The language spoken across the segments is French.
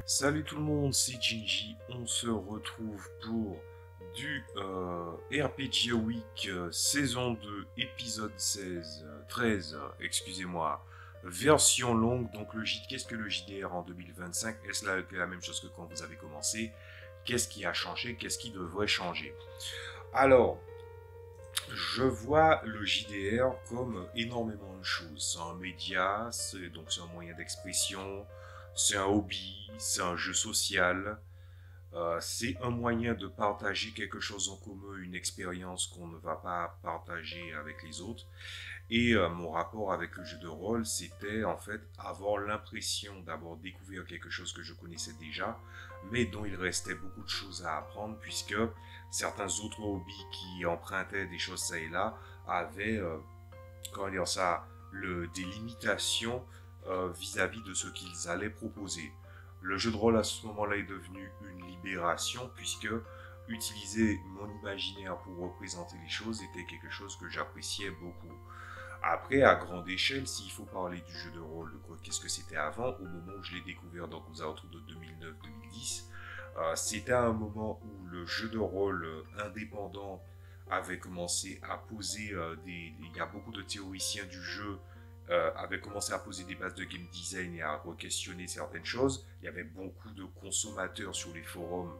Salut tout le monde, c'est Jinji. On se retrouve pour du RPG Week saison 2, épisode 13, excusez-moi, version longue. Donc qu'est-ce que le JDR en 2025? Est-ce la même chose que quand vous avez commencé? Qu'est-ce qui a changé? Qu'est-ce qui devrait changer? Alors, je vois le JDR comme énormément de choses. C'est un média, c'est un moyen d'expression, c'est un hobby, c'est un jeu social, c'est un moyen de partager quelque chose en commun, une expérience qu'on ne va pas partager avec les autres. Et mon rapport avec le jeu de rôle, c'était en fait avoir l'impression d'avoir découvert quelque chose que je connaissais déjà, mais dont il restait beaucoup de choses à apprendre, puisque certains autres hobbies qui empruntaient des choses ça et là avaient, comment dire ça, des limitations vis-à-vis de ce qu'ils allaient proposer. Le jeu de rôle à ce moment-là est devenu une libération, puisque utiliser mon imaginaire pour représenter les choses était quelque chose que j'appréciais beaucoup. Après, à grande échelle, s'il faut parler du jeu de rôle, qu'est-ce que c'était avant, au moment où je l'ai découvert, donc aux alentours de 2009-2010, c'était un moment où le jeu de rôle indépendant avait commencé à poser il y a beaucoup de théoriciens du jeu avaient commencé à poser des bases de game design et à re-questionner certaines choses. Il y avait beaucoup de consommateurs sur les forums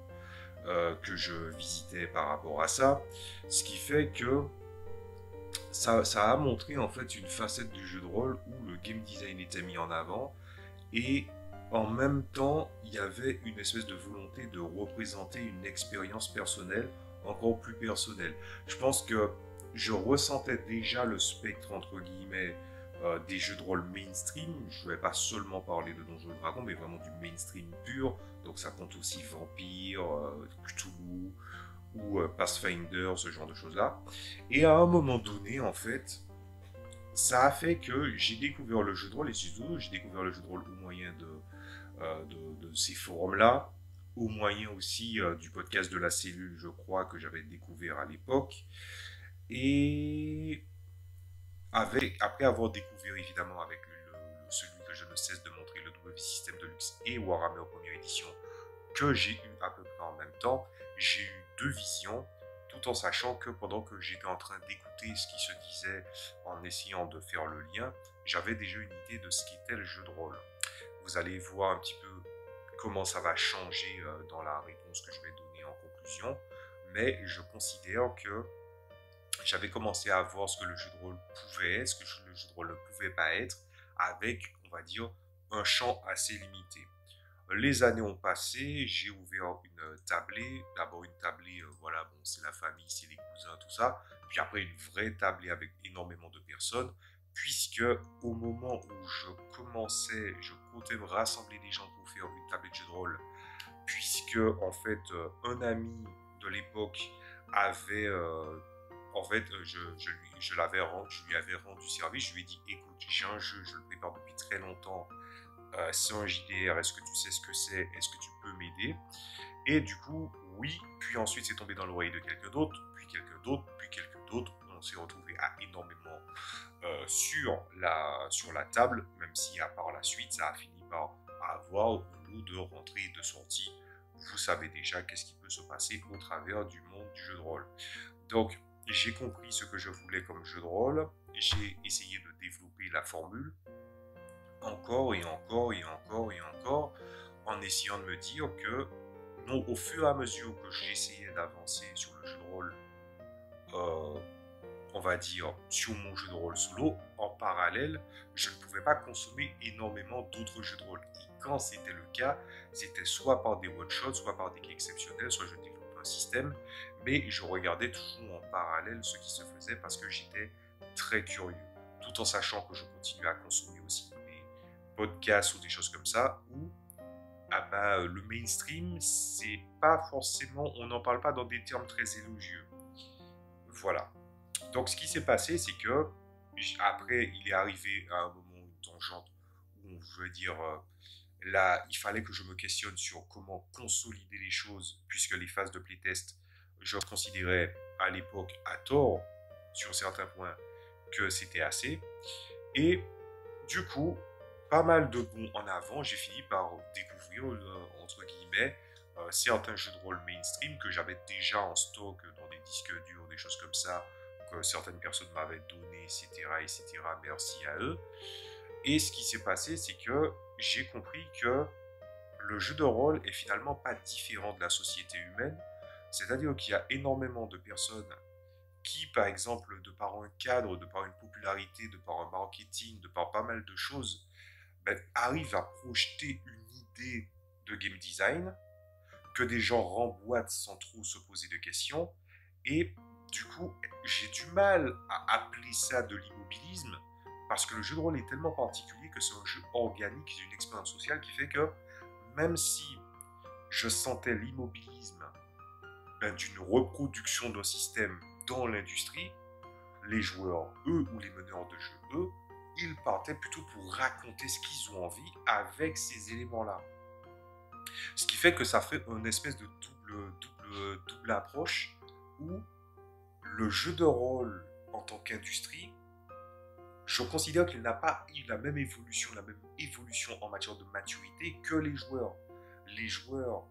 que je visitais par rapport à ça, ce qui fait que ça a montré en fait une facette du jeu de rôle où le game design était mis en avant et en même temps il y avait une espèce de volonté de représenter une expérience personnelle encore plus personnelle. Je pense que je ressentais déjà le spectre entre guillemets des jeux de rôle mainstream. Je ne vais pas seulement parler de Donjons et Dragons, mais vraiment du mainstream pur. Donc ça compte aussi Vampire, Cthulhu, ou Pathfinder, ce genre de choses-là. Et à un moment donné, en fait, ça a fait que j'ai découvert le jeu de rôle, et surtout, j'ai découvert le jeu de rôle au moyen de ces forums-là, au moyen aussi du podcast de la cellule, je crois, que j'avais découvert à l'époque. Et après avoir découvert, évidemment, avec celui que je ne cesse de montrer, le W System de Luxe et Warhammer première édition, que j'ai eu à peu près en même temps, j'ai eu deux visions, tout en sachant que pendant que j'étais en train d'écouter ce qui se disait, en essayant de faire le lien, j'avais déjà une idée de ce qu'était le jeu de rôle. Vous allez voir un petit peu comment ça va changer dans la réponse que je vais donner en conclusion, mais je considère que j'avais commencé à voir ce que le jeu de rôle pouvait être, ce que le jeu de rôle ne pouvait pas être, avec, on va dire, un champ assez limité. Les années ont passé, j'ai ouvert une tablée, d'abord une tablée, voilà, bon, c'est la famille, c'est les cousins, tout ça, puis après une vraie tablée avec énormément de personnes, puisque au moment où je comptais me rassembler des gens pour faire une tablée de jeu de rôle, puisque en fait, un ami de l'époque avait, je lui avais rendu service, je lui ai dit, écoute, j'ai un jeu, je le prépare depuis très longtemps, c'est un JDR, est-ce que tu sais ce que c'est, est-ce que tu peux m'aider? Et du coup, oui, puis ensuite c'est tombé dans l'oreille de quelqu'un d'autre, puis quelqu'un d'autre, puis quelqu'un d'autre, on s'est retrouvé à énormément sur la table, même si par la suite ça a fini par avoir nous de rentrée et de sortie. Vous savez déjà qu'est-ce qui peut se passer au travers du monde du jeu de rôle. Donc, j'ai compris ce que je voulais comme jeu de rôle, j'ai essayé de développer la formule, encore et encore et encore et encore, en essayant de me dire que, non, au fur et à mesure que j'essayais d'avancer sur le jeu de rôle, euh, on va dire, sur mon jeu de rôle solo, en parallèle, je ne pouvais pas consommer énormément d'autres jeux de rôle. Et quand c'était le cas, c'était soit par des one-shots, soit par des cas exceptionnels, soit je développais un système, mais je regardais toujours en parallèle ce qui se faisait parce que j'étais très curieux, tout en sachant que je continuais à consommer aussi des podcasts ou des choses comme ça, où le mainstream, c'est pas forcément, on n'en parle pas dans des termes très élogieux. Voilà. Donc, ce qui s'est passé, c'est que après, il est arrivé à un moment, une tangente, où on veut dire, là, il fallait que je me questionne sur comment consolider les choses, puisque les phases de playtest, je considérais à l'époque, à tort, sur certains points, que c'était assez. Et du coup, pas mal de bons en avant, j'ai fini par découvrir découvrir, entre guillemets, certains jeux de rôle mainstream que j'avais déjà en stock dans des disques durs, des choses comme ça, que certaines personnes m'avaient donné, etc., etc. Merci à eux. Et ce qui s'est passé, c'est que j'ai compris que le jeu de rôle est finalement pas différent de la société humaine. C'est-à-dire qu'il y a énormément de personnes qui, par exemple, de par un cadre, de par une popularité, de par un marketing, de par pas mal de choses, ben, arrivent à projeter une idée de game design que des gens remboîtent sans trop se poser de questions. Et du coup, j'ai du mal à appeler ça de l'immobilisme parce que le jeu de rôle est tellement particulier que c'est un jeu organique, c'est une expérience sociale qui fait que même si je sentais l'immobilisme d'une reproduction d'un système dans l'industrie, les joueurs, eux, ou les meneurs de jeu, eux, ils partaient plutôt pour raconter ce qu'ils ont envie avec ces éléments-là. Ce qui fait que ça fait une espèce de double approche où le jeu de rôle en tant qu'industrie, je considère qu'il n'a pas eu la même évolution en matière de maturité que les joueurs. Les joueurs,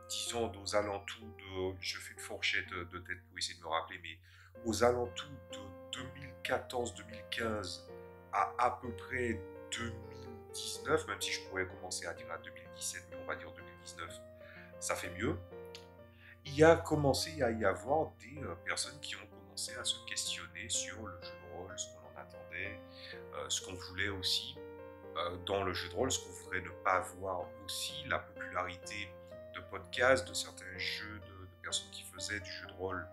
disons, aux alentours de, je fais une fourchette de tête pour essayer de me rappeler, mais aux alentours de 2014-2015 à peu près 2019, même si je pourrais commencer à dire à 2017, mais on va dire 2019, ça fait mieux. Il a commencé à y avoir des personnes qui ont commencé à se questionner sur le jeu de rôle, ce qu'on en attendait, ce qu'on voulait aussi dans le jeu de rôle, ce qu'on voudrait ne pas voir aussi, la popularité de podcasts, de certains jeux, de personnes qui faisaient du jeu de rôle,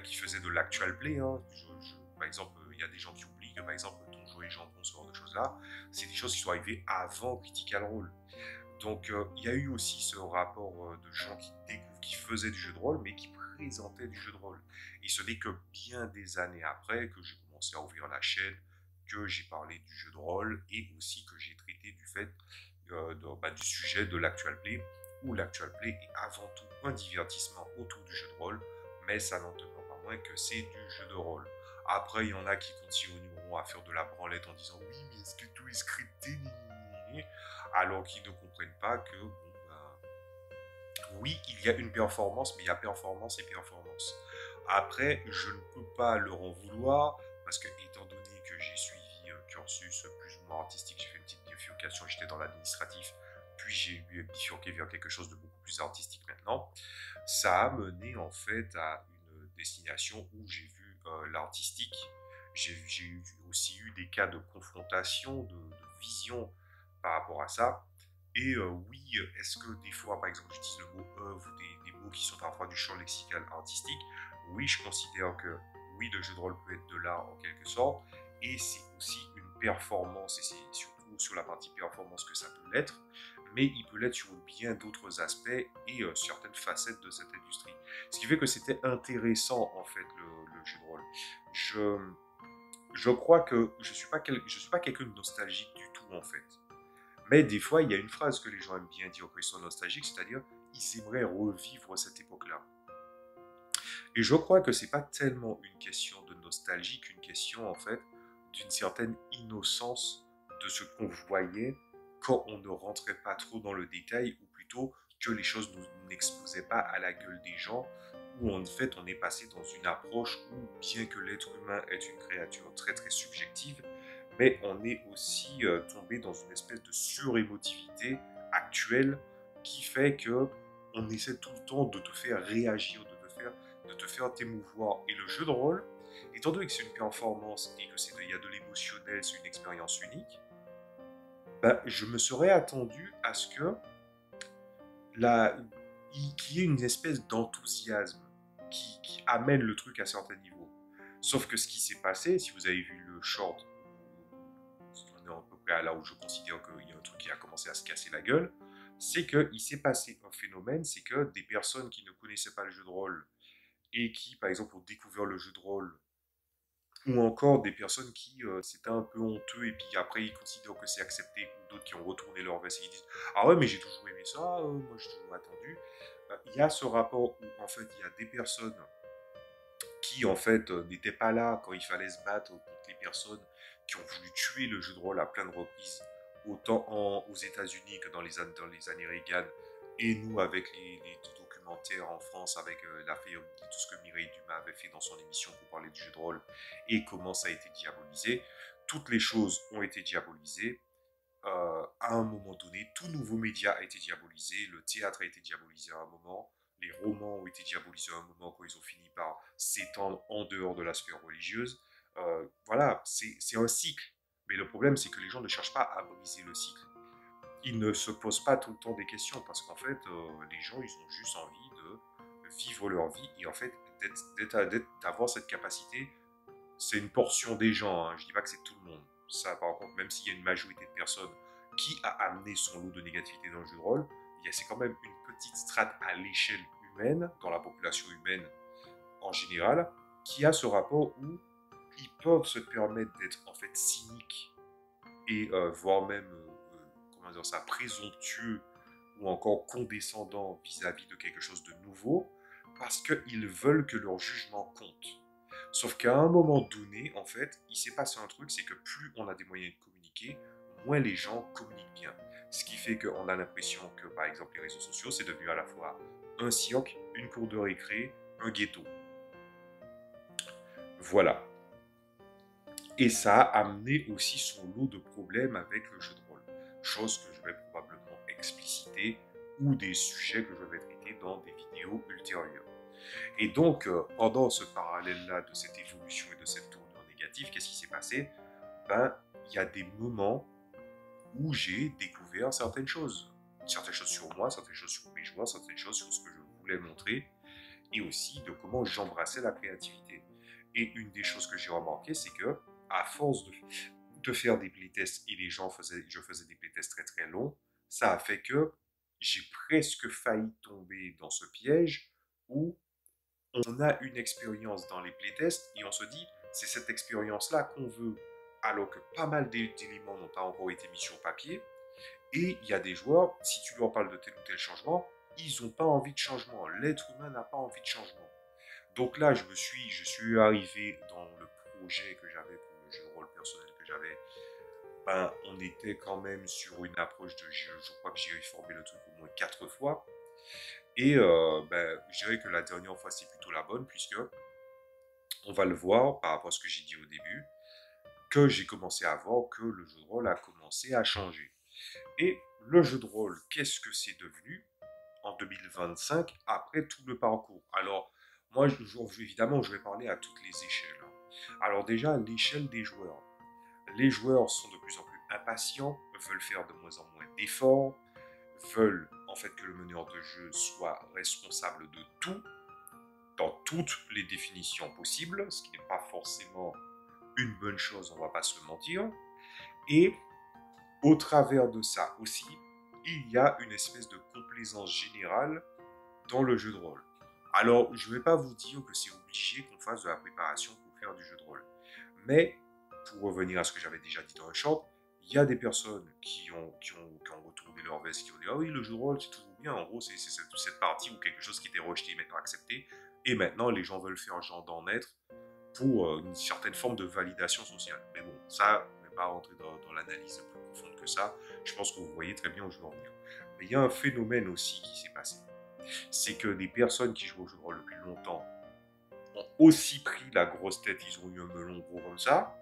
qui faisaient de l'actual play. Hein. Par exemple, il y a des gens qui oublient que, par exemple, Donjons et Jambons, ce genre de choses-là, c'est des choses qui sont arrivées avant Critical Role. Donc, il y a eu aussi ce rapport de gens qui découvrent, qui faisaient du jeu de rôle, mais qui présentaient du jeu de rôle. Et ce n'est que bien des années après que j'ai commencé à ouvrir la chaîne, que j'ai parlé du jeu de rôle et aussi que j'ai traité du fait du sujet de l'actual play, où l'actual play est avant tout un divertissement autour du jeu de rôle, mais ça n'en demeure pas moins que c'est du jeu de rôle. Après, il y en a qui continueront à faire de la branlette en disant oui, mais est-ce que tout est scripté, alors qu'ils ne comprennent pas que oui, il y a une performance, mais il y a performance et performance. Après, je ne peux pas leur en vouloir, parce que étant donné que j'ai suivi un cursus plus ou moins artistique, j'ai fait une petite bifurcation, j'étais dans l'administratif, puis j'ai bifurqué vers quelque chose de beaucoup plus artistique maintenant. Ça a mené en fait à une destination où j'ai vu l'artistique. J'ai aussi eu des cas de confrontation, de vision par rapport à ça. Et oui, est-ce que des fois, par exemple, j'utilise le mot œuvre ou des mots qui sont parfois du champ lexical artistique? Oui, je considère que oui, le jeu de rôle peut être de l'art en quelque sorte, et c'est aussi une performance, et c'est surtout sur la partie performance que ça peut l'être, mais il peut l'être sur bien d'autres aspects et certaines facettes de cette industrie. Ce qui fait que c'était intéressant, en fait, le jeu de rôle. Je crois que je suis pas quelqu'un de nostalgique du tout, en fait. Mais des fois, il y a une phrase que les gens aiment bien dire quand ils sont nostalgiques, c'est-à-dire ils aimeraient revivre cette époque-là. Et je crois que c'est pas tellement une question de nostalgie qu'une question en fait d'une certaine innocence de ce qu'on voyait quand on ne rentrait pas trop dans le détail, ou plutôt que les choses ne n'exposaient pas à la gueule des gens, où en fait on est passé dans une approche où bien que l'être humain est une créature très très subjective, mais on est aussi tombé dans une espèce de surémotivité actuelle qui fait que on essaie tout le temps de te faire réagir, de te faire t'émouvoir. Et le jeu de rôle, étant donné que c'est une performance et que il y a de l'émotionnel, c'est une expérience unique, ben, je me serais attendu à ce que qu'il y ait une espèce d'enthousiasme qui amène le truc à certains niveaux. Sauf que ce qui s'est passé, si vous avez vu le short, on est à peu près à là où je considère qu'il y a un truc qui a commencé à se casser la gueule, c'est qu'il s'est passé un phénomène, c'est que des personnes qui ne connaissaient pas le jeu de rôle et qui, par exemple, ont découvert le jeu de rôle, ou encore des personnes qui, c'était un peu honteux, et puis après, ils considèrent que c'est accepté, ou d'autres qui ont retourné leur veste et ils disent «Ah ouais, mais j'ai toujours aimé ça, moi j'ai toujours attendu». Il y a ce rapport où, en fait, il y a des personnes qui, en fait, n'étaient pas là quand il fallait se battre contre les personnes qui ont voulu tuer le jeu de rôle à plein de reprises autant aux États-Unis que dans les années Reagan, et nous avec les documentaires en France, avec tout ce que Mireille Dumas avait fait dans son émission pour parler du jeu de rôle et comment ça a été diabolisé. Toutes les choses ont été diabolisées. À un moment donné, tout nouveau média a été diabolisé, le théâtre a été diabolisé à un moment, les romans ont été diabolisés à un moment quand ils ont fini par s'étendre en dehors de la sphère religieuse. Voilà, c'est un cycle. Mais le problème, c'est que les gens ne cherchent pas à briser le cycle. Ils ne se posent pas tout le temps des questions parce qu'en fait, les gens, ils ont juste envie de vivre leur vie et en fait, d'avoir cette capacité. C'est une portion des gens, hein. Je ne dis pas que c'est tout le monde. Ça, par contre, même s'il y a une majorité de personnes qui a amené son lot de négativité dans le jeu de rôle, c'est quand même une petite strate à l'échelle humaine, dans la population humaine en général, qui a ce rapport où ils peuvent se permettre d'être en fait cyniques et voire même, comment dire ça, présomptueux ou encore condescendants vis-à-vis de quelque chose de nouveau, parce qu'ils veulent que leur jugement compte. Sauf qu'à un moment donné, en fait, il s'est passé un truc, c'est que plus on a des moyens de communiquer, moins les gens communiquent bien. Ce qui fait qu'on a l'impression que, par exemple, les réseaux sociaux, c'est devenu à la fois un cirque, une cour de récré, un ghetto. Voilà. Et ça a amené aussi son lot de problèmes avec le jeu de rôle. Chose que je vais probablement expliciter ou des sujets que je vais traiter dans des vidéos ultérieures. Et donc, pendant ce parallèle-là de cette évolution et de cette tournure négative, qu'est-ce qui s'est passé? Ben, il y a des moments où j'ai découvert certaines choses. Certaines choses sur moi, certaines choses sur mes joueurs, certaines choses sur ce que je voulais montrer, et aussi de comment j'embrassais la créativité. Et une des choses que j'ai remarqué, c'est que, à force de faire des playtests, et je faisais des playtests très très longs, ça a fait que j'ai presque failli tomber dans ce piège où on a une expérience dans les playtests et on se dit, c'est cette expérience-là qu'on veut, alors que pas mal d'éléments n'ont pas encore été mis sur papier. Et il y a des joueurs, si tu leur parles de tel ou tel changement, ils n'ont pas envie de changement. L'être humain n'a pas envie de changement. Donc là, je suis arrivé dans le projet que j'avais pour le jeu de rôle personnel que j'avais. Ben, on était quand même sur une approche de jeu. Je crois que j'ai réformé le truc au moins 4 fois. Et ben, je dirais que la dernière fois, c'est plutôt la bonne, puisque on va le voir par rapport à ce que j'ai dit au début, que j'ai commencé à voir que le jeu de rôle a commencé à changer. Et le jeu de rôle, qu'est-ce que c'est devenu en 2025 après tout le parcours? Alors, moi, évidemment, je vais parler à toutes les échelles. Alors déjà, l'échelle des joueurs. Les joueurs sont de plus en plus impatients, veulent faire de moins en moins d'efforts, veulent en fait que le meneur de jeu soit responsable de tout, dans toutes les définitions possibles, ce qui n'est pas forcément une bonne chose, on va pas se mentir. Et au travers de ça aussi, il y a une espèce de complaisance générale dans le jeu de rôle. Alors, je ne vais pas vous dire que c'est obligé qu'on fasse de la préparation pour faire du jeu de rôle. Mais, pour revenir à ce que j'avais déjà dit dans le short, il y a des personnes qui ont retourné leur veste, qui ont dit « Ah oui, le jeu de rôle, c'est toujours bien. En gros, c'est cette partie ou quelque chose qui était rejeté, maintenant accepté. Et maintenant, les gens veulent faire genre d'en être pour une certaine forme de validation sociale. » Mais bon, ça, on ne va pas rentrer dans l'analyse plus profonde que ça. Je pense que vous voyez très bien où je veux en venir. Mais il y a un phénomène aussi qui s'est passé. C'est que les personnes qui jouent au jeu de rôle depuis longtemps ont aussi pris la grosse tête, ils ont eu un melon gros comme ça,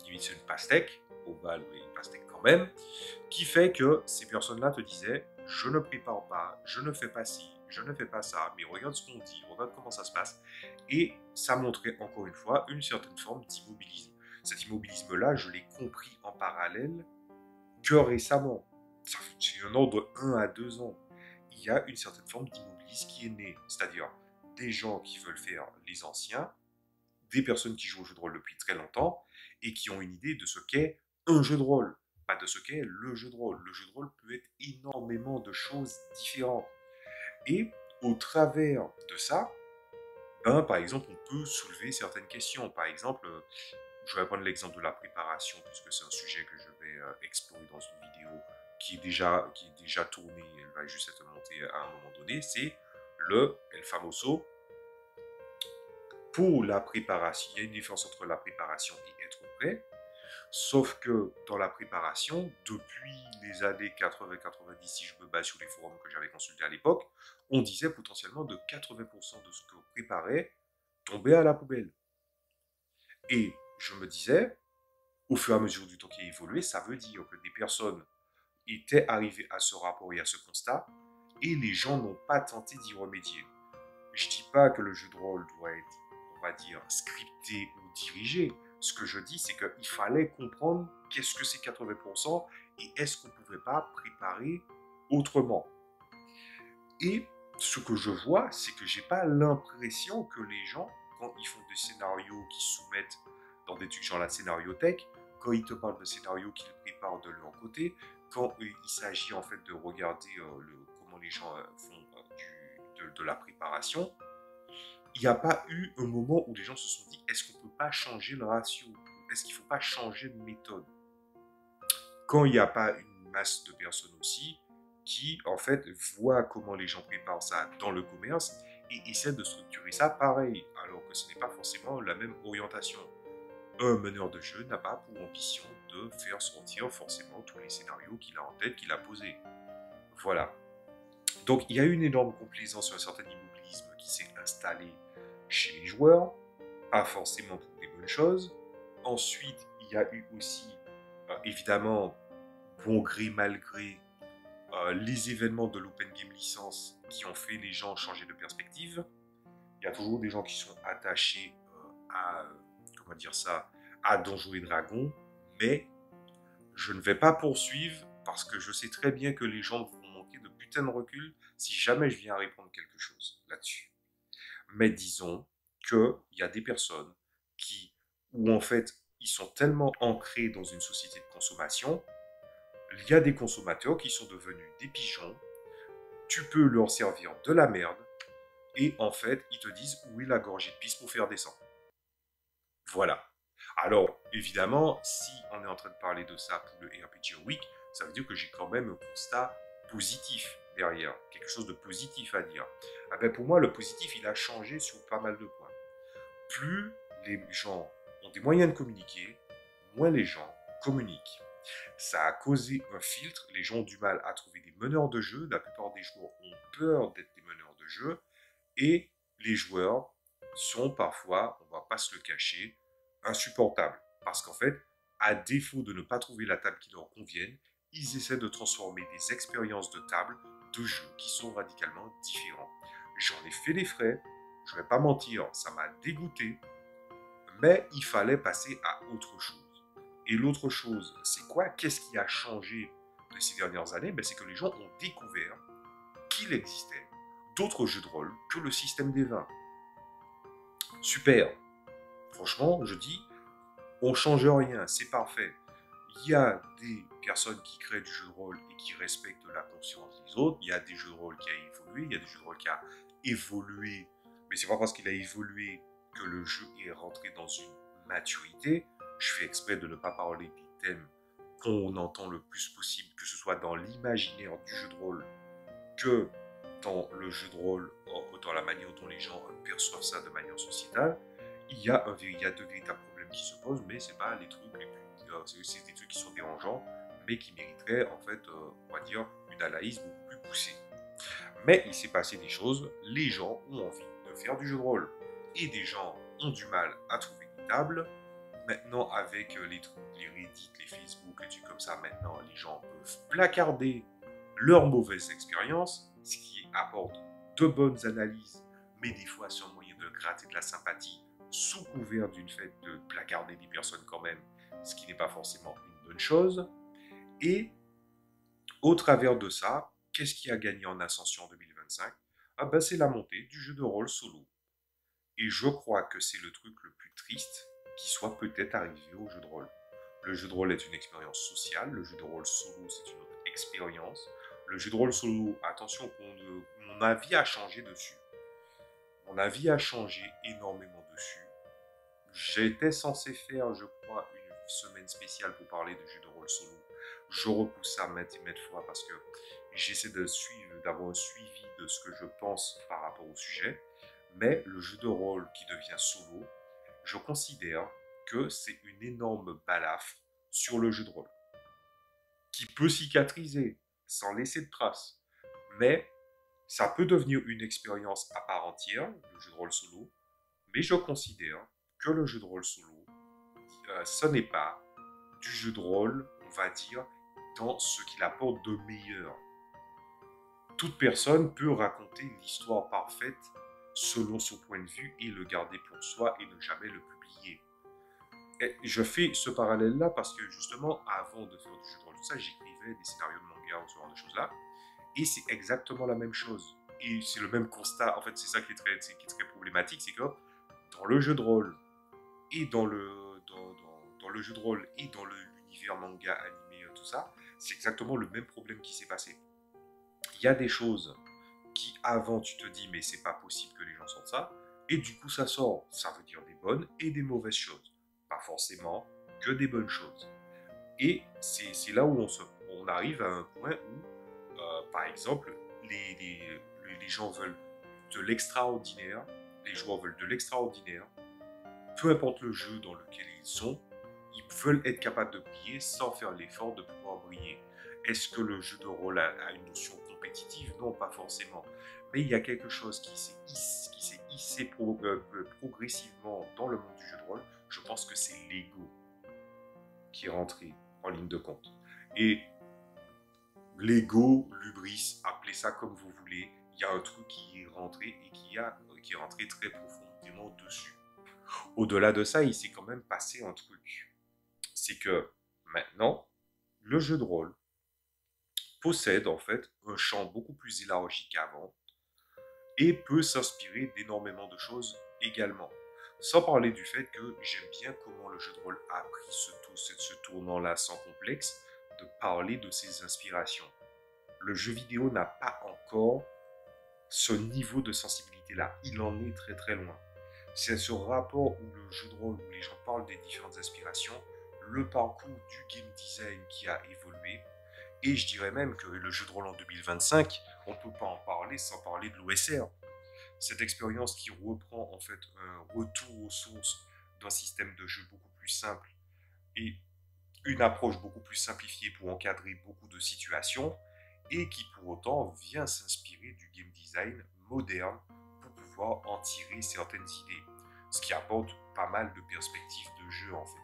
limite c'est une pastèque, ovale mais une pastèque quand même, qui fait que ces personnes-là te disaient « je ne prépare pas, je ne fais pas ci, je ne fais pas ça, mais regarde ce qu'on dit, regarde comment ça se passe ». Et ça montrait encore une fois une certaine forme d'immobilisme. Cet immobilisme-là, je l'ai compris en parallèle que récemment. C'est un ordre de 1 à 2 ans. Il y a une certaine forme d'immobilisme qui est née, c'est-à-dire des gens qui veulent faire les anciens, des personnes qui jouent au jeu de rôle depuis très longtemps et qui ont une idée de ce qu'est un jeu de rôle, pas de ce qu'est le jeu de rôle. Le jeu de rôle peut être énormément de choses différentes. Et au travers de ça, ben, par exemple, on peut soulever certaines questions. Par exemple, je vais prendre l'exemple de la préparation, puisque c'est un sujet que je vais explorer dans une vidéo qui est déjà tournée, elle va juste être montée à un moment donné, c'est le El Famoso. Pour la préparation, il y a une différence entre la préparation et être prêt. Sauf que dans la préparation, depuis les années 80-90, si je me base sur les forums que j'avais consultés à l'époque, on disait potentiellement de 80% de ce qu'on préparait tombait à la poubelle. Et je me disais, au fur et à mesure du temps qui a évolué, ça veut dire que des personnes étaient arrivées à ce rapport et à ce constat, et les gens n'ont pas tenté d'y remédier. Je dis pas que le jeu de rôle doit être, on va dire, scripté ou dirigé. Ce que je dis, c'est qu'il fallait comprendre qu'est-ce que c'est 80% et est-ce qu'on ne pouvait pas préparer autrement. Et ce que je vois, c'est que j'ai pas l'impression que les gens, quand ils font des scénarios qui soumettent dans des trucs genre la scénariothèque, quand ils te parlent de scénarios qu'ils préparent de leur côté, quand il s'agit en fait de regarder comment les gens font de la préparation, il n'y a pas eu un moment où les gens se sont dit est-ce qu'on ne peut pas changer le ratio? Est-ce qu'il ne faut pas changer de méthode? Quand il n'y a pas une masse de personnes aussi qui, en fait, voient comment les gens préparent ça dans le commerce et essaient de structurer ça pareil, alors que ce n'est pas forcément la même orientation. Un meneur de jeu n'a pas pour ambition de faire sortir forcément tous les scénarios qu'il a en tête, qu'il a posés. Voilà. Donc, il y a eu une énorme complaisance sur un certain immobilisme qui s'est installé chez les joueurs, pas forcément pour des bonnes choses. Ensuite, il y a eu aussi, évidemment, bon gré, mal gré, les événements de l'Open Game Licence qui ont fait les gens changer de perspective. Il y a toujours des gens qui sont attachés comment dire ça, à Donjons et Dragons, mais je ne vais pas poursuivre parce que je sais très bien que les gens vont manquer de putain de recul si jamais je viens à répondre quelque chose là-dessus. Mais disons qu'il y a des personnes où en fait, ils sont tellement ancrés dans une société de consommation, il y a des consommateurs qui sont devenus des pigeons, tu peux leur servir de la merde, et en fait, ils te disent où est la gorgée de pisse pour faire descendre. Voilà. Alors, évidemment, si on est en train de parler de ça pour le RPG Week, ça veut dire que j'ai quand même un constat positif derrière, quelque chose de positif à dire. Ah ben pour moi, le positif, il a changé sur pas mal de points. Plus les gens ont des moyens de communiquer, moins les gens communiquent. Ça a causé un filtre, les gens ont du mal à trouver des meneurs de jeu, la plupart des joueurs ont peur d'être des meneurs de jeu, et les joueurs sont parfois, on ne va pas se le cacher, insupportables. Parce qu'en fait, à défaut de ne pas trouver la table qui leur convienne, ils essaient de transformer des expériences de table, de jeu, qui sont radicalement différents. J'en ai fait les frais, je ne vais pas mentir, ça m'a dégoûté, mais il fallait passer à autre chose. Et l'autre chose, c'est quoi? Qu'est-ce qui a changé de ces dernières années? C'est que les gens ont découvert qu'il existait d'autres jeux de rôle que le système des vins. Super. Franchement, je dis, on change rien, c'est parfait. Il y a des personnes qui créent du jeu de rôle et qui respectent la conscience des autres. Il y a des jeux de rôle qui a évolué, il y a des jeux de rôle qui a évolué, mais c'est pas parce qu'il a évolué que le jeu est rentré dans une maturité. Je fais exprès de ne pas parler des thèmes qu'on entend le plus possible, que ce soit dans l'imaginaire du jeu de rôle que dans le jeu de rôle, dans la manière dont les gens perçoivent ça de manière sociétale. Il y a de véritables problèmes qui se posent, mais c'est pas les trucs les plus, c'est des trucs qui sont dérangeants, mais qui mériteraient en fait, on va dire, une analyse beaucoup plus poussée. Mais il s'est passé des choses, les gens ont envie de faire du jeu de rôle, et des gens ont du mal à trouver des tables. Maintenant, avec les trucs, les Reddit, les Facebook, les trucs comme ça, maintenant, les gens peuvent placarder leurs mauvaises expériences, ce qui apporte de bonnes analyses, mais des fois c'est un moyen de gratter de la sympathie sous couvert d'une fête de placarder des personnes quand même, ce qui n'est pas forcément une bonne chose. Et au travers de ça, qu'est-ce qui a gagné en ascension en 2025? C'est la montée du jeu de rôle solo. Et je crois que c'est le truc le plus triste qui soit peut-être arrivé au jeu de rôle. Le jeu de rôle est une expérience sociale, le jeu de rôle solo c'est une autre expérience. Le jeu de rôle solo, attention, mon avis a changé dessus. Mon avis a changé énormément dessus. J'étais censé faire, je crois, une semaine spéciale pour parler de jeu de rôle solo. Je repousse ça maintes et maintes fois parce que j'essaie d'avoir un suivi de ce que je pense par rapport au sujet. Mais le jeu de rôle qui devient solo, je considère que c'est une énorme balafre sur le jeu de rôle, qui peut cicatriser sans laisser de traces, mais ça peut devenir une expérience à part entière, le jeu de rôle solo, mais je considère que le jeu de rôle solo, ce n'est pas du jeu de rôle, on va dire, dans ce qu'il apporte de meilleur. Toute personne peut raconter l'histoire parfaite selon son point de vue et le garder pour soi et ne jamais le publier. Et je fais ce parallèle-là parce que justement, avant de faire du jeu de rôle, tout ça, j'écrivais des scénarios de manga ou ce genre de choses-là. Et c'est exactement la même chose. Et c'est le même constat. En fait, c'est ça qui est très problématique, c'est que dans le jeu de rôle et dans le jeu de rôle et dans l'univers manga, animé, tout ça, c'est exactement le même problème qui s'est passé. Il y a des choses qui, avant, tu te dis, mais c'est pas possible que les gens sortent ça, et du coup, ça sort. Ça veut dire des bonnes et des mauvaises choses. Pas forcément que des bonnes choses. Et c'est là où on arrive à un point où, par exemple, les gens veulent de l'extraordinaire, les joueurs veulent de l'extraordinaire, peu importe le jeu dans lequel ils sont, ils veulent être capables de briller sans faire l'effort de pouvoir briller. Est-ce que le jeu de rôle a une notion compétitive? Non, pas forcément. Mais il y a quelque chose qui s'est hissé progressivement dans le monde du jeu de rôle. Je pense que c'est l'ego qui est rentré en ligne de compte. Et l'ego, l'hubris, appelez ça comme vous voulez, il y a un truc qui est rentré et qui est rentré très profondément dessus. Au-delà de ça, il s'est quand même passé un truc. C'est que maintenant, le jeu de rôle possède en fait un champ beaucoup plus élargi qu'avant et peut s'inspirer d'énormément de choses également. Sans parler du fait que j'aime bien comment le jeu de rôle a pris ce tournant-là sans complexe de parler de ses inspirations. Le jeu vidéo n'a pas encore ce niveau de sensibilité-là. Il en est très très loin. C'est ce rapport où le jeu de rôle, où les gens parlent des différentes inspirations, le parcours du game design qui a évolué, et je dirais même que le jeu de rôle en 2025, on ne peut pas en parler sans parler de l'OSR. Cette expérience qui reprend en fait un retour aux sources d'un système de jeu beaucoup plus simple et une approche beaucoup plus simplifiée pour encadrer beaucoup de situations et qui pour autant vient s'inspirer du game design moderne pour pouvoir en tirer certaines idées, ce qui apporte pas mal de perspectives de jeu en fait.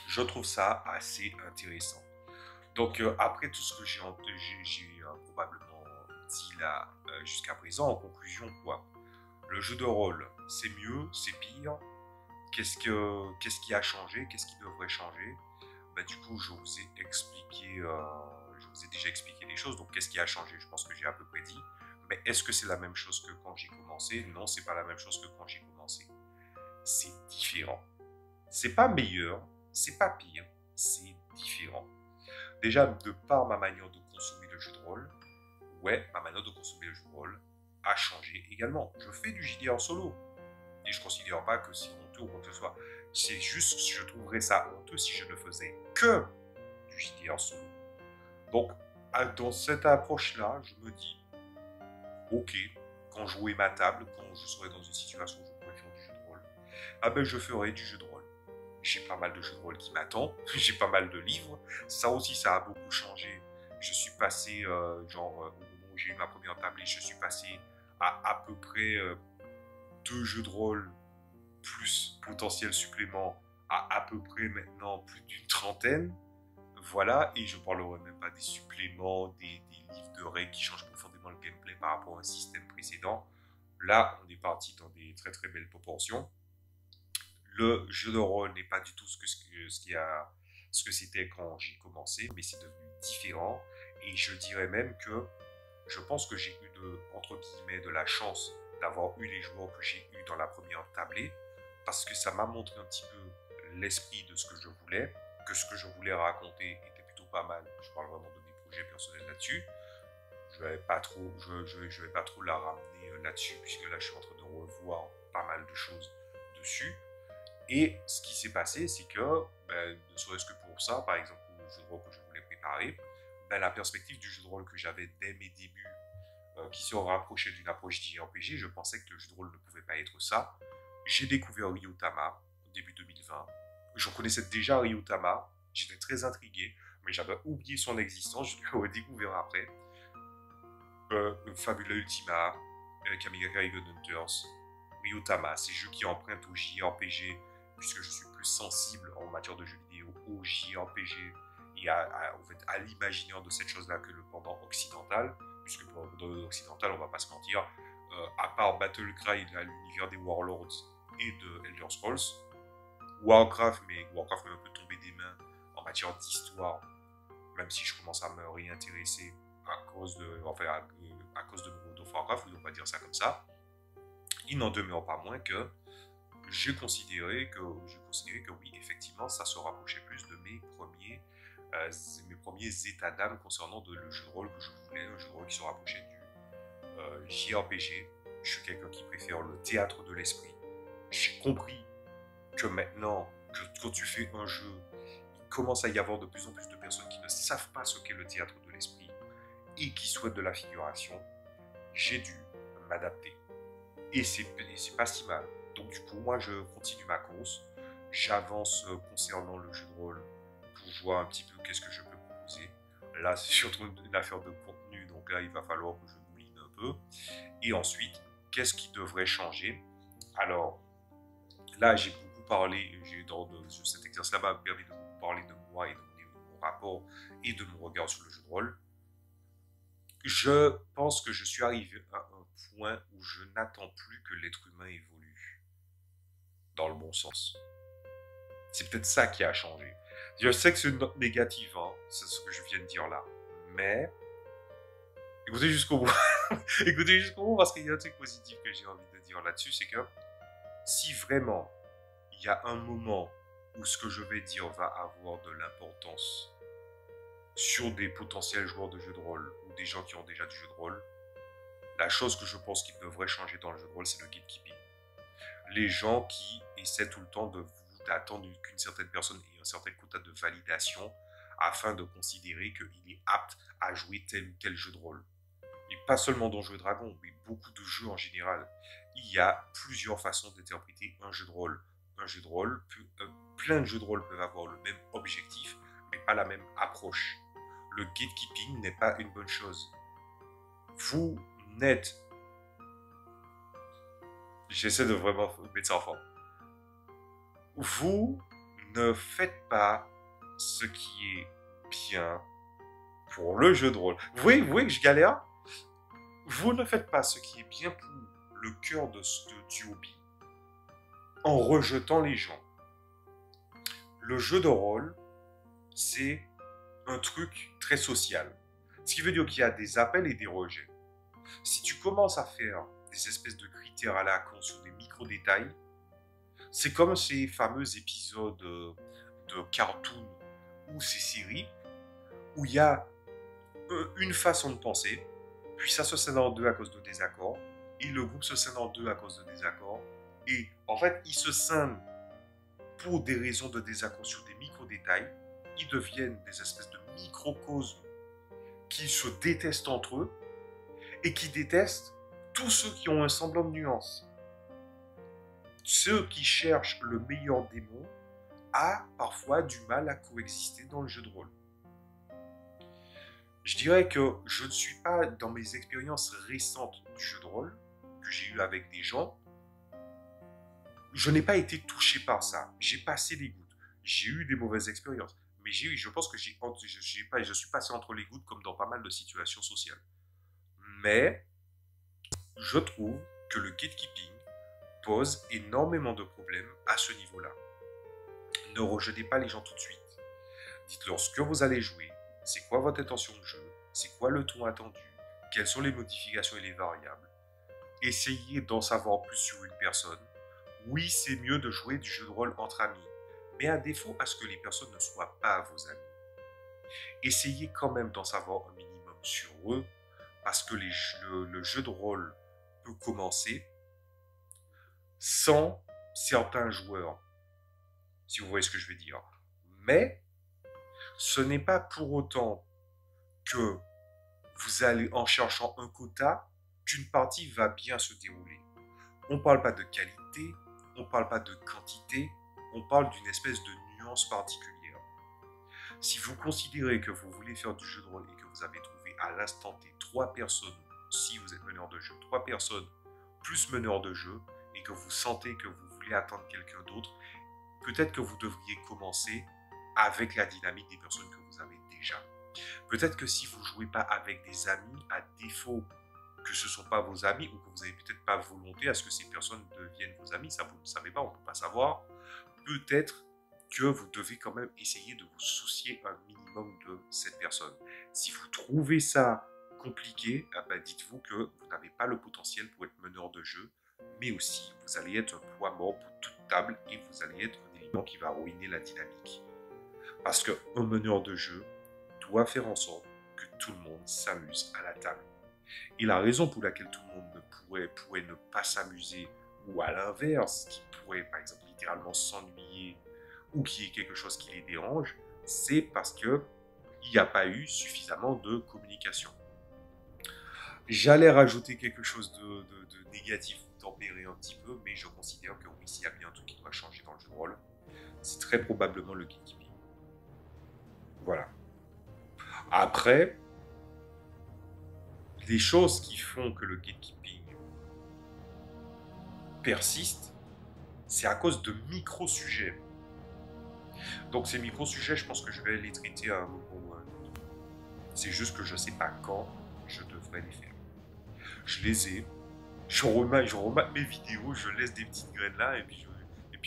Je trouve ça assez intéressant. Donc après tout ce que j'ai probablement dit là jusqu'à présent, en conclusion quoi, le jeu de rôle c'est mieux, c'est pire, qu'est-ce qui a changé, qu'est-ce qui devrait changer? Bah, du coup, je vous ai expliqué, je vous ai déjà expliqué les choses. Donc, qu'est-ce qui a changé? Je pense que j'ai à peu près dit. Mais est-ce que c'est la même chose que quand j'ai commencé? Non, c'est pas la même chose que quand j'ai commencé. C'est différent. C'est pas meilleur, c'est pas pire, c'est différent. Déjà, de par ma manière de consommer le jeu de rôle, ouais, ma manière de consommer le jeu de rôle a changé également. Je fais du JDR en solo. Et je ne considère pas que c'est honteux ou quoi que ce soit. C'est juste, je trouverais ça honteux si je ne faisais que du JDR solo. Donc, dans cette approche-là, je me dis, ok, quand jouer ma table, quand je serai dans une situation où je pourrais faire du jeu de rôle, ah ben je ferai du jeu de rôle. J'ai pas mal de jeux de rôle qui m'attendent, j'ai pas mal de livres, ça aussi ça a beaucoup changé. Je suis passé, au moment où j'ai eu ma première table, je suis passé à peu près 2 jeux de rôle plus potentiel supplément à peu près maintenant plus d'une trentaine. Voilà, et je ne parlerai même pas des suppléments, des livres de règles qui changent profondément le gameplay par rapport à un système précédent. Là, on est parti dans des très très belles proportions. Le jeu de rôle n'est pas du tout ce que c'était quand j'ai commencé, mais c'est devenu différent. Et je dirais même que je pense que j'ai eu entre guillemets de la chance d'avoir eu les joueurs que j'ai eu dans la première tablée, parce que ça m'a montré un petit peu l'esprit de ce que je voulais, que ce que je voulais raconter était plutôt pas mal. Je parle vraiment de mes projets personnels là-dessus. Je vais pas trop, je vais pas trop la ramener là-dessus, puisque là je suis en train de revoir pas mal de choses dessus. Et ce qui s'est passé, c'est que, ne serait-ce que pour ça, par exemple, pour le jeu de rôle que je voulais préparer, la perspective du jeu de rôle que j'avais dès mes débuts, qui se rapprochait d'une approche JRPG, je pensais que le jeu de rôle ne pouvait pas être ça. J'ai découvert Ryutama au début 2020. Je connaissais déjà Ryutama, j'étais très intrigué, mais j'avais oublié son existence, je l'ai redécouvert après. Fabula Ultima, Kamigawa Gun Hunters, Ryutama, ces jeux qui empruntent au JRPG, puisque je suis plus sensible en matière de jeux vidéo au JRPG et en fait, à l'imaginaire de cette chose-là que le pendant occidental, puisque pour le pendant occidental, on va pas se mentir, à part Battlecry, l'univers des Warlords et de Elder Scrolls, Warcraft, mais Warcraft m'a un peu tombé des mains en matière d'histoire, même si je commence à me réintéresser à cause de, enfin, à cause de World of Warcraft, on va dire ça comme ça. Il n'en demeure pas moins que j'ai considéré que oui, effectivement, ça se rapprochait plus de mes premiers états d'âme concernant le jeu de rôle que je voulais, un jeu de rôle qui se rapprochait du JRPG. Je suis quelqu'un qui préfère le théâtre de l'esprit. J'ai compris que maintenant, que quand tu fais un jeu, il commence à y avoir de plus en plus de personnes qui ne savent pas ce qu'est le théâtre de l'esprit et qui souhaitent de la figuration. J'ai dû m'adapter. Et c'est pas si mal. Donc du coup, moi, je continue ma course. J'avance concernant le jeu de rôle pour voir un petit peu qu'est-ce que je peux proposer. Là, c'est surtout une affaire de contenu, donc là, il va falloir que je mouline un peu. Et ensuite, qu'est-ce qui devrait changer? Alors, là, j'ai beaucoup parlé, cet exercice-là m'a permis de beaucoup parler de moi et de mon rapport et de mon regard sur le jeu de rôle. Je pense que je suis arrivé à un point où je n'attends plus que l'être humain évolue dans le bon sens. C'est peut-être ça qui a changé. Je sais que c'est une note négative, hein, c'est ce que je viens de dire là. Mais, écoutez jusqu'au bout. Écoutez jusqu'au bout parce qu'il y a un truc positif que j'ai envie de dire là-dessus, c'est que si vraiment il y a un moment où ce que je vais dire va avoir de l'importance sur des potentiels joueurs de jeux de rôle ou des gens qui ont déjà du jeu de rôle, la chose que je pense qu'il devrait changer dans le jeu de rôle, c'est le gatekeeping. Les gens qui essaient tout le temps d'attendre qu'une certaine personne ait un certain quota de validation afin de considérer qu'il est apte à jouer tel ou tel jeu de rôle. Et pas seulement dans Jeux Dragon, mais beaucoup de jeux en général. Il y a plusieurs façons d'interpréter un jeu de rôle. Un jeu de rôle, plein de jeux de rôle peuvent avoir le même objectif, mais pas la même approche. Le gatekeeping n'est pas une bonne chose. Vous n'êtes... J'essaie de vraiment mettre ça en forme. Vous ne faites pas ce qui est bien pour le jeu de rôle. Vous voyez que je galère? Vous ne faites pas ce qui est bien pour le cœur du hobby en rejetant les gens. Le jeu de rôle, c'est un truc très social. Ce qui veut dire qu'il y a des appels et des rejets. Si tu commences à faire des espèces de critères à la con sur des micro-détails, c'est comme ces fameux épisodes de cartoon ou ces séries où il y a une façon de penser, puis ça se scinde en deux à cause de désaccords, et le groupe se scinde en deux à cause de désaccords, et en fait, ils se scindent pour des raisons de désaccord sur des micro-détails, ils deviennent des espèces de microcosmes qui se détestent entre eux, et qui détestent tous ceux qui ont un semblant de nuance. Ceux qui cherchent le meilleur démon a parfois du mal à coexister dans le jeu de rôle. Je dirais que je ne suis pas, dans mes expériences récentes du jeu de rôle, que j'ai eu avec des gens, je n'ai pas été touché par ça. J'ai passé les gouttes. J'ai eu des mauvaises expériences. Mais je pense que je suis passé entre les gouttes comme dans pas mal de situations sociales. Mais je trouve que le gatekeeping pose énormément de problèmes à ce niveau-là. Ne rejetez pas les gens tout de suite. Dites-leur ce que vous allez jouer, c'est quoi votre intention de jeu, c'est quoi le ton attendu, quelles sont les modifications et les variables. Essayez d'en savoir plus sur une personne. Oui, c'est mieux de jouer du jeu de rôle entre amis, mais à défaut à ce que les personnes ne soient pas vos amis. Essayez quand même d'en savoir un minimum sur eux, parce que le jeu de rôle peut commencer sans certains joueurs, si vous voyez ce que je veux dire. Mais ce n'est pas pour autant que vous allez en cherchant un quota qu'une partie va bien se dérouler. On ne parle pas de qualité, on ne parle pas de quantité, on parle d'une espèce de nuance particulière. Si vous considérez que vous voulez faire du jeu de rôle et que vous avez trouvé à l'instant T 3 personnes, si vous êtes meneur de jeu, 3 personnes plus meneur de jeu, et que vous sentez que vous voulez attendre quelqu'un d'autre, peut-être que vous devriez commencer avec la dynamique des personnes que vous avez déjà. Peut-être que si vous ne jouez pas avec des amis, à défaut que ce ne sont pas vos amis, ou que vous n'avez peut-être pas volonté à ce que ces personnes deviennent vos amis, ça vous ne savez pas, on ne peut pas savoir, peut-être que vous devez quand même essayer de vous soucier un minimum de cette personne. Si vous trouvez ça compliqué, dites-vous que vous n'avez pas le potentiel pour être meneur de jeu, mais aussi vous allez être un poids mort pour toute table et vous allez être un élément qui va ruiner la dynamique. Parce qu'un meneur de jeu doit faire en sorte que tout le monde s'amuse à la table. Et la raison pour laquelle tout le monde pourrait ne pas s'amuser, ou à l'inverse, qui pourrait par exemple littéralement s'ennuyer, ou qu'il y ait quelque chose qui les dérange, c'est parce qu'il n'y a pas eu suffisamment de communication. J'allais rajouter quelque chose de négatif, tempérer un petit peu, mais je considère que oui, s'il y a bien un truc qui doit changer dans le jeu de rôle, c'est très probablement le gatekeeping. Voilà. Après, les choses qui font que le gatekeeping persiste, c'est à cause de micro-sujets. Donc ces micro-sujets, je pense que je vais les traiter à un moment ou à un autre. C'est juste que je ne sais pas quand je devrais les faire. Je les ai, je remate mes vidéos, je laisse des petites graines là, et puis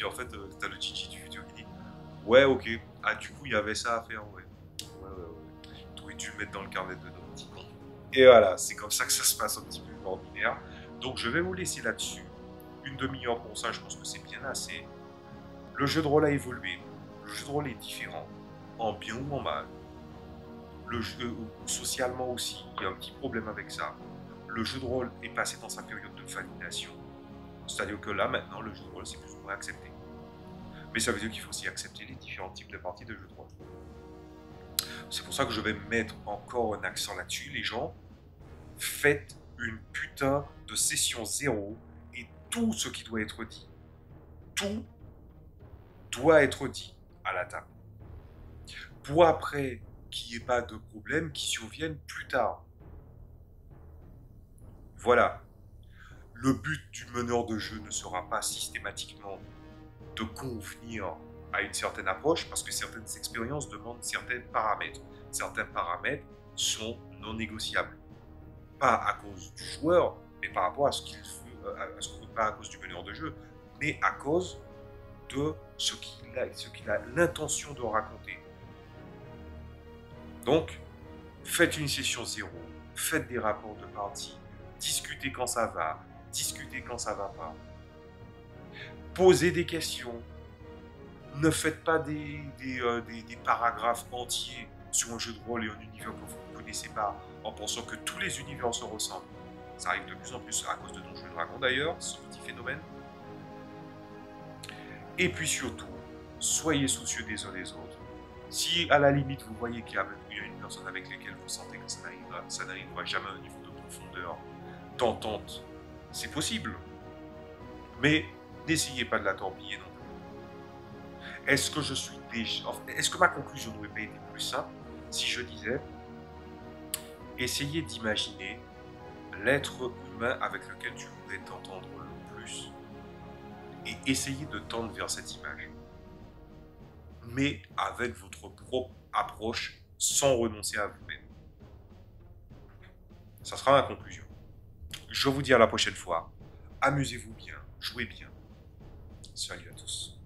en fait, t'as le Gigi du futur qui dit « Ouais, ok, ah du coup, il y avait ça à faire, ouais. Tu aurais dû le mettre dans le carnet de notes. » Et voilà, c'est comme ça que ça se passe un petit peu ordinaire. Donc je vais vous laisser là-dessus. Une demi-heure pour ça, je pense que c'est bien assez. Le jeu de rôle a évolué. Le jeu de rôle est différent, en bien ou en mal. Le jeu, socialement aussi, il y a un petit problème avec ça. Le jeu de rôle est passé dans sa période de validation. C'est-à-dire que là, maintenant, le jeu de rôle, c'est plus ou moins accepté. Mais ça veut dire qu'il faut aussi accepter les différents types de parties de jeu de rôle. C'est pour ça que je vais mettre encore un accent là-dessus. Les gens, faites une putain de session zéro et tout ce qui doit être dit, tout doit être dit à la table. Pour après qu'il n'y ait pas de problème qui surviennent plus tard. Voilà. Le but du meneur de jeu ne sera pas systématiquement de convenir à une certaine approche parce que certaines expériences demandent certains paramètres. Certains paramètres sont non négociables. Pas à cause du joueur, mais par rapport à ce qu'il fait, pas à cause du meneur de jeu, mais à cause de ce qu'il a l'intention de raconter. Donc, faites une session zéro, faites des rapports de partie, discutez quand ça va, discutez quand ça va pas. Posez des questions. Ne faites pas des paragraphes entiers sur un jeu de rôle et un univers que vous ne connaissez pas en pensant que tous les univers se ressemblent. Ça arrive de plus en plus à cause de Donjons et Dragons d'ailleurs, ce petit phénomène. Et puis surtout, soyez soucieux des uns des autres. Si à la limite vous voyez qu'il y a une personne avec laquelle vous sentez que ça n'arrivera jamais à un niveau de profondeur, d'entente, c'est possible. Mais n'essayez pas de la torpiller non plus. Est-ce que ma conclusion n'aurait pas été plus simple si je disais essayez d'imaginer l'être humain avec lequel tu voudrais t'entendre le plus et essayez de tendre vers cette image. Mais avec votre propre approche sans renoncer à vous-même. Ça sera ma conclusion. Je vous dis à la prochaine fois. Amusez-vous bien, jouez bien. Salut à tous.